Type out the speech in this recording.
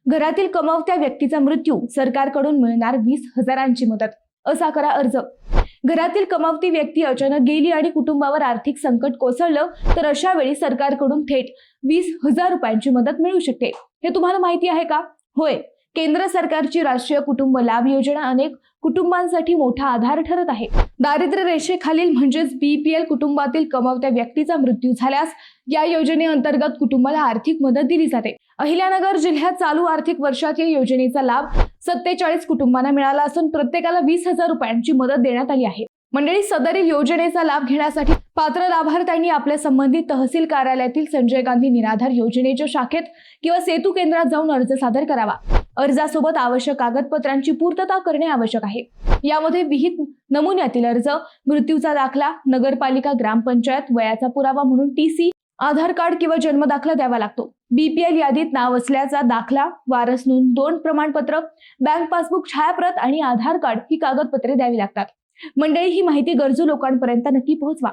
घरातील कमावत्या व्यक्तीचा मृत्यू, सरकारकडून मिळणार 20,000ची मदत. असा करा अर्ज. घरातील कमावती व्यक्ती अचानक गेली आणि कुटुंबावर आर्थिक संकट कोसळलं तर अशा वेळी सरकारकडून थेट 20,000 रुपयांची मदत मिळू शकते. हे तुम्हाला माहिती आहे का? होय, केंद्र सरकारची राष्ट्रीय कुटुंब लाभ योजना अनेक कुटुंबांसाठी मोठा आधार ठरत आहे. दारिद्र्य रेषेखालील म्हणजेच BPL कुटुंबातील कमावत्या व्यक्तीचा मृत्यू झाल्यास या योजनेअंतर्गत कुटुंबाला आर्थिक मदत दिली जाते. अहिल्यानगर जिल्ह्यात चालू आर्थिक वर्षात या योजनेचा लाभ 47 कुटुंबांना मिळाला असून प्रत्येकाला 20,000 रुपयांची मदत देण्यात आली आहे. मंडळी, सदरील योजनेचा लाभ घेण्यासाठी पात्र लाभार्थ्यांनी आपल्या संबंधित तहसील कार्यालयातील संजय गांधी निराधार योजनेच्या शाखेत किंवा सेतू केंद्रात जाऊन अर्ज सादर करावा. अर्जासोबत आवश्यक कागदपत्रांची पूर्तता करणे आवश्यक आहे. यामध्ये विहित नमुन्यातील अर्ज, मृत्यूचा दाखला, नगरपालिका ग्रामपंचायत वयाचा पुरावा म्हणून TC, आधार कार्ड किंवा जन्म दाखला द्यावा लागतो. BPL यादीत नाव असल्याचा दाखला, वारस नोंद, 2 प्रमाणपत्र, बँक पासबुक छायाप्रत आणि आधार कार्ड ही कागदपत्रे द्यावी लागतात. मंडळी, ही माहिती गरजू लोकांपर्यंत नक्की पोहोचवा.